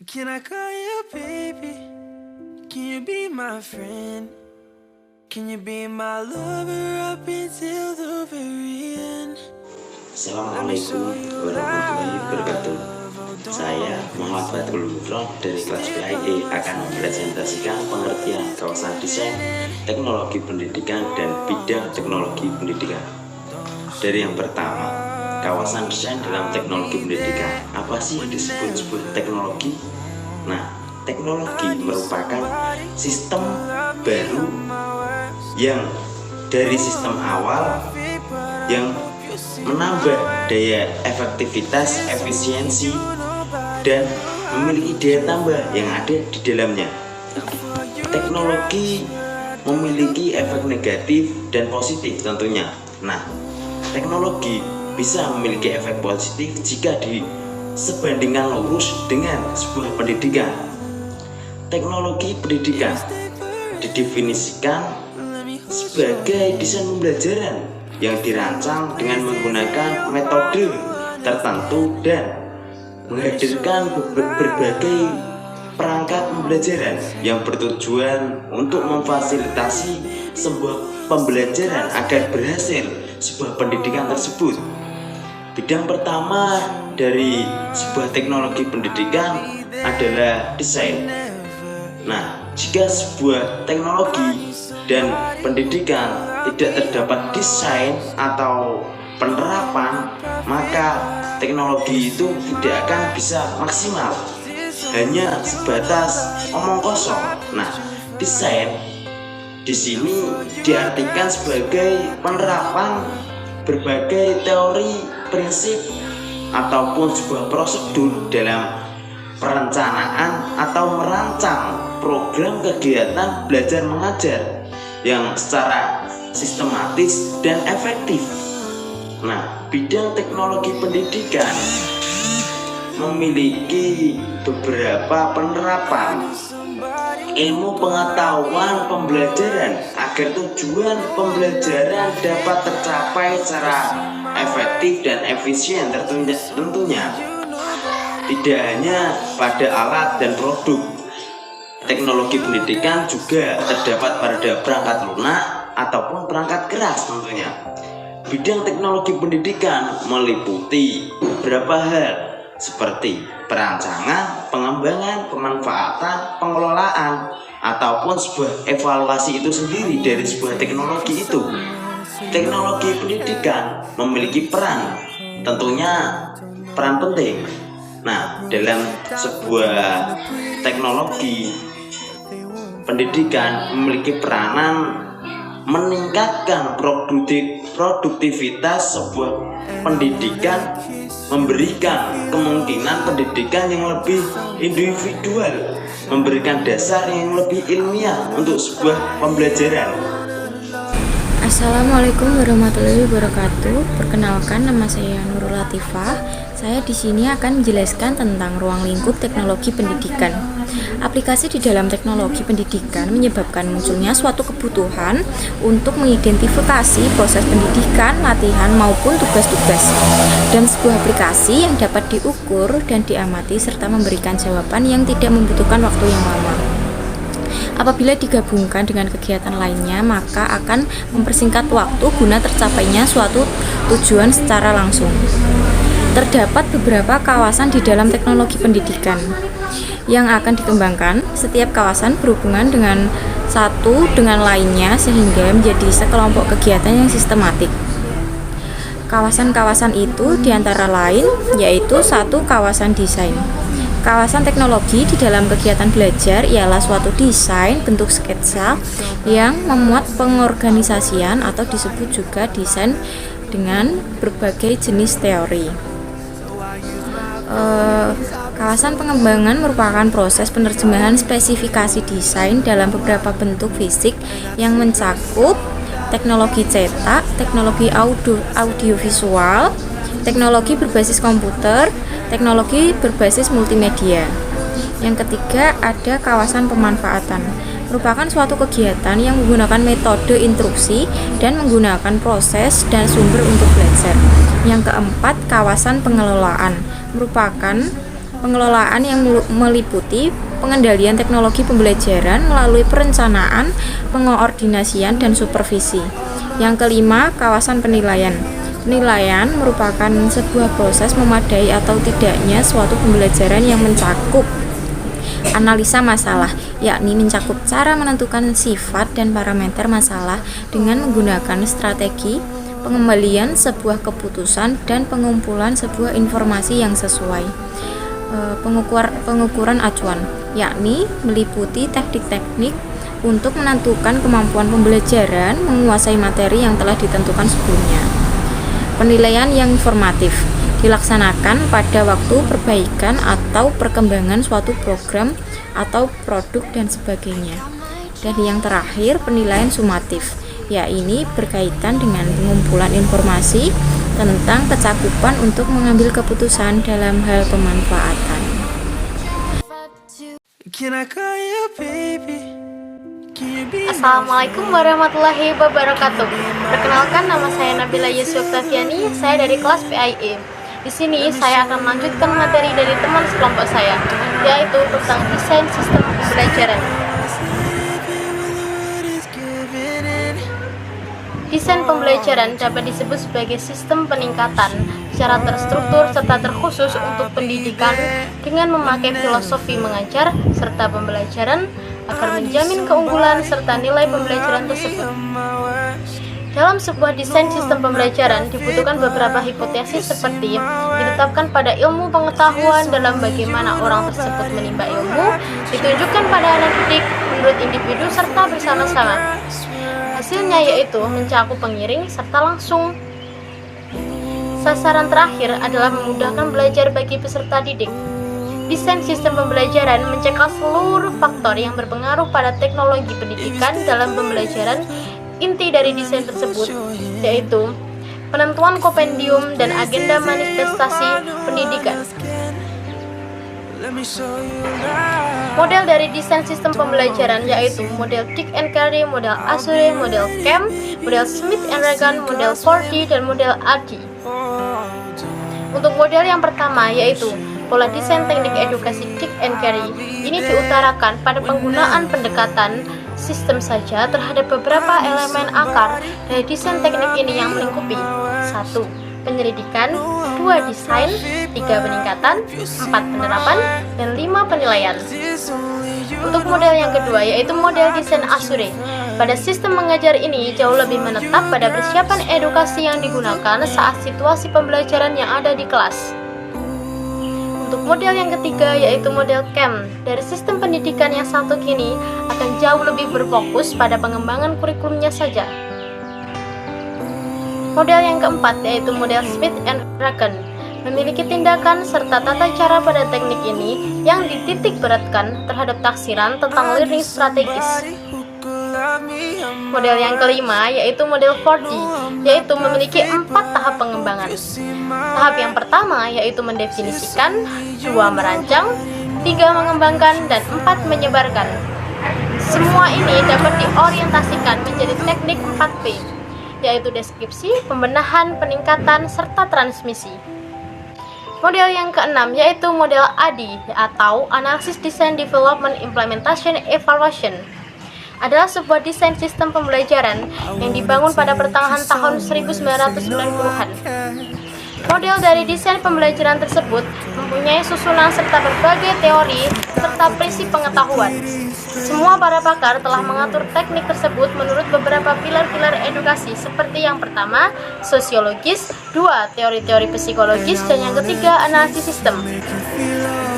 Can I call you baby? Can you be my friend? Can you be my lover up until the very end? Assalamualaikum warahmatullahi wabarakatuh. Saya Muhammad Fatul Mudron dari kelas PIE akan mempresentasikan pengertian kawasan desain teknologi pendidikan dan bidang teknologi pendidikan. Dari yang pertama, kawasan desain dalam teknologi pendidikan. Apa sih yang disebut sebuah teknologi? Nah, teknologi merupakan sistem baru yang dari sistem awal yang menambah daya efektivitas, efisiensi, dan memiliki daya tambah yang ada di dalamnya. Teknologi memiliki efek negatif dan positif tentunya. Nah, teknologi bisa memiliki efek positif jika disebandingkan lurus dengan sebuah pendidikan. Teknologi pendidikan didefinisikan sebagai desain pembelajaran yang dirancang dengan menggunakan metode tertentu dan menghadirkan berbagai perangkat pembelajaran yang bertujuan untuk memfasilitasi sebuah pembelajaran agar berhasil sebuah pendidikan tersebut. Bidang pertama dari sebuah teknologi pendidikan adalah desain. Nah, jika sebuah teknologi dan pendidikan tidak terdapat desain atau penerapan, maka teknologi itu tidak akan bisa maksimal, hanya sebatas omong kosong. Nah, desain di sini diartikan sebagai penerapan berbagai teori, prinsip, ataupun sebuah prosedur dalam perencanaan atau merancang program kegiatan belajar mengajar yang secara sistematis dan efektif. Nah, bidang teknologi pendidikan memiliki beberapa penerapan ilmu pengetahuan pembelajaran agar tujuan pembelajaran dapat tercapai secara efektif dan efisien tentunya. Tidak hanya pada alat dan produk, teknologi pendidikan juga terdapat pada perangkat lunak ataupun perangkat keras tentunya. Bidang teknologi pendidikan meliputi beberapa hal seperti perancangan, pengembangan, pemanfaatan, pengelolaan, ataupun sebuah evaluasi itu sendiri dari sebuah teknologi itu. Teknologi pendidikan memiliki peran, tentunya peran penting. Nah, dalam sebuah teknologi pendidikan memiliki peranan meningkatkan produktivitas sebuah pendidikan, memberikan kemungkinan pendidikan yang lebih individual, memberikan dasar yang lebih ilmiah untuk sebuah pembelajaran. Assalamualaikum warahmatullahi wabarakatuh. Perkenalkan, nama saya Nurul Latifah. Saya di sini akan menjelaskan tentang ruang lingkup teknologi pendidikan. Aplikasi di dalam teknologi pendidikan menyebabkan munculnya suatu kebutuhan untuk mengidentifikasi proses pendidikan, latihan maupun tugas-tugas, dan sebuah aplikasi yang dapat diukur dan diamati serta memberikan jawaban yang tidak membutuhkan waktu yang lama. Apabila digabungkan dengan kegiatan lainnya, maka akan mempersingkat waktu guna tercapainya suatu tujuan secara langsung. Terdapat beberapa kawasan di dalam teknologi pendidikan yang akan dikembangkan. Setiap kawasan berhubungan dengan satu dengan lainnya sehingga menjadi sekelompok kegiatan yang sistematik. Kawasan-kawasan itu diantara lain yaitu satu, kawasan desain. Kawasan teknologi di dalam kegiatan belajar ialah suatu desain bentuk sketsa yang memuat pengorganisasian atau disebut juga desain dengan berbagai jenis teori. Kawasan pengembangan merupakan proses penerjemahan spesifikasi desain dalam beberapa bentuk fisik yang mencakup teknologi cetak, teknologi audiovisual, teknologi berbasis komputer, teknologi berbasis multimedia. Yang ketiga, ada kawasan pemanfaatan. Merupakan suatu kegiatan yang menggunakan metode instruksi dan menggunakan proses dan sumber untuk belajar. Yang keempat, kawasan pengelolaan. Merupakan Pengelolaan yang meliputi pengendalian teknologi pembelajaran melalui perencanaan, pengoordinasian, dan supervisi. Yang kelima, kawasan penilaian. Penilaian merupakan sebuah proses memadai atau tidaknya suatu pembelajaran yang mencakup analisa masalah, yakni mencakup cara menentukan sifat dan parameter masalah dengan menggunakan strategi, pengembalian sebuah keputusan, dan pengumpulan sebuah informasi yang sesuai. Pengukuran acuan, yakni meliputi teknik-teknik untuk menentukan kemampuan pembelajaran menguasai materi yang telah ditentukan sebelumnya. Penilaian yang informatif dilaksanakan pada waktu perbaikan atau perkembangan suatu program atau produk dan sebagainya. Dan yang terakhir, penilaian sumatif, yaitu berkaitan dengan pengumpulan informasi tentang kecakupan untuk mengambil keputusan dalam hal pemanfaatan. Can I call you baby? Assalamualaikum warahmatullahi wabarakatuh. Perkenalkan, nama saya Nabila Yusuf Tafiani. Saya dari kelas PIE. Di sini saya akan melanjutkan materi dari teman sekelompok saya, yaitu tentang desain sistem pembelajaran. Desain pembelajaran dapat disebut sebagai sistem peningkatan secara terstruktur serta terkhusus untuk pendidikan dengan memakai filosofi mengajar serta pembelajaran agar menjamin keunggulan serta nilai pembelajaran tersebut. Dalam sebuah desain sistem pembelajaran dibutuhkan beberapa hipotesis seperti ditetapkan pada ilmu pengetahuan dalam bagaimana orang tersebut menimba ilmu, ditunjukkan pada anak didik menurut individu serta bersama-sama. Hasilnya yaitu mencakup pengiring serta langsung. Sasaran terakhir adalah memudahkan belajar bagi peserta didik. Desain sistem pembelajaran mencekal seluruh faktor yang berpengaruh pada teknologi pendidikan dalam pembelajaran. Inti dari desain tersebut yaitu penentuan kompendium dan agenda manifestasi pendidikan. Model dari desain sistem pembelajaran yaitu model Dick and Carey, model Azure, model CAM, model Smith and Ragan, model 4D, dan model ADI. Untuk model yang pertama yaitu pola desain teknik edukasi Dick and Carey, ini diutarakan pada penggunaan pendekatan sistem saja terhadap beberapa elemen akar dari desain teknik ini yang melingkupi 1. Penyelidikan, 2. Desain, 3. Peningkatan, 4. Penerapan, dan 5. Penilaian. Untuk model yang kedua yaitu model desain Azure. Pada sistem mengajar ini jauh lebih menetap pada persiapan edukasi yang digunakan saat situasi pembelajaran yang ada di kelas. Untuk model yang ketiga yaitu model CAM. Dari sistem pendidikan yang satu kini akan jauh lebih berfokus pada pengembangan kurikulumnya saja. Model yang keempat yaitu model Smith and Ragan, memiliki tindakan serta tata cara pada teknik ini yang dititik beratkan terhadap taksiran tentang learning strategis. Model yang kelima yaitu model 4D, yaitu memiliki 4 tahap pengembangan. Tahap yang pertama yaitu mendefinisikan, 2. Merancang, 3. Mengembangkan, dan 4. Menyebarkan. Semua ini dapat diorientasikan menjadi teknik 4P, yaitu deskripsi, pembenahan, peningkatan, serta transmisi. Model yang keenam yaitu model ADI atau Analysis Design Development Implementation Evaluation, adalah sebuah desain sistem pembelajaran yang dibangun pada pertengahan tahun 1990-an. Model dari desain pembelajaran tersebut mempunyai susunan serta berbagai teori serta prinsip pengetahuan. Semua para pakar telah mengatur teknik tersebut menurut beberapa pilar-pilar edukasi seperti yang pertama, sosiologis, 2. Teori-teori psikologis, dan yang ketiga, analisis sistem.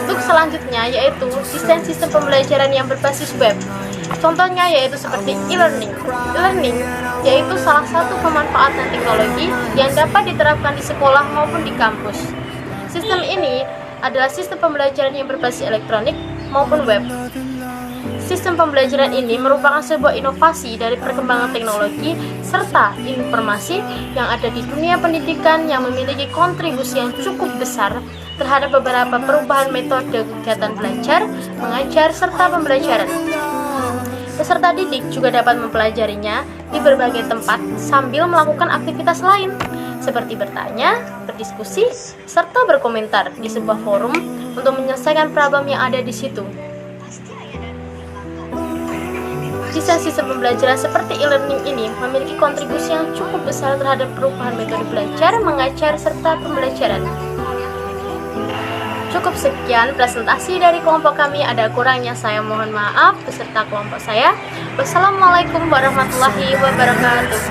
Untuk selanjutnya yaitu desain sistem pembelajaran yang berbasis web. Contohnya yaitu seperti e-learning. E-learning yaitu salah satu pemanfaatan teknologi yang dapat diterapkan di sekolah maupun di kampus. Sistem ini adalah sistem pembelajaran yang berbasis elektronik maupun web. Sistem pembelajaran ini merupakan sebuah inovasi dari perkembangan teknologi serta informasi yang ada di dunia pendidikan yang memiliki kontribusi yang cukup besar terhadap beberapa perubahan metode kegiatan belajar, mengajar, serta pembelajaran. Peserta didik juga dapat mempelajarinya di berbagai tempat sambil melakukan aktivitas lain, seperti bertanya, berdiskusi, serta berkomentar di sebuah forum untuk menyelesaikan problem yang ada di situ. Sistem pembelajaran seperti e-learning ini memiliki kontribusi yang cukup besar terhadap perubahan metode belajar, mengajar, serta pembelajaran. Cukup sekian presentasi dari kelompok kami, ada kurangnya saya mohon maaf beserta kelompok saya. Wassalamualaikum warahmatullahi wabarakatuh.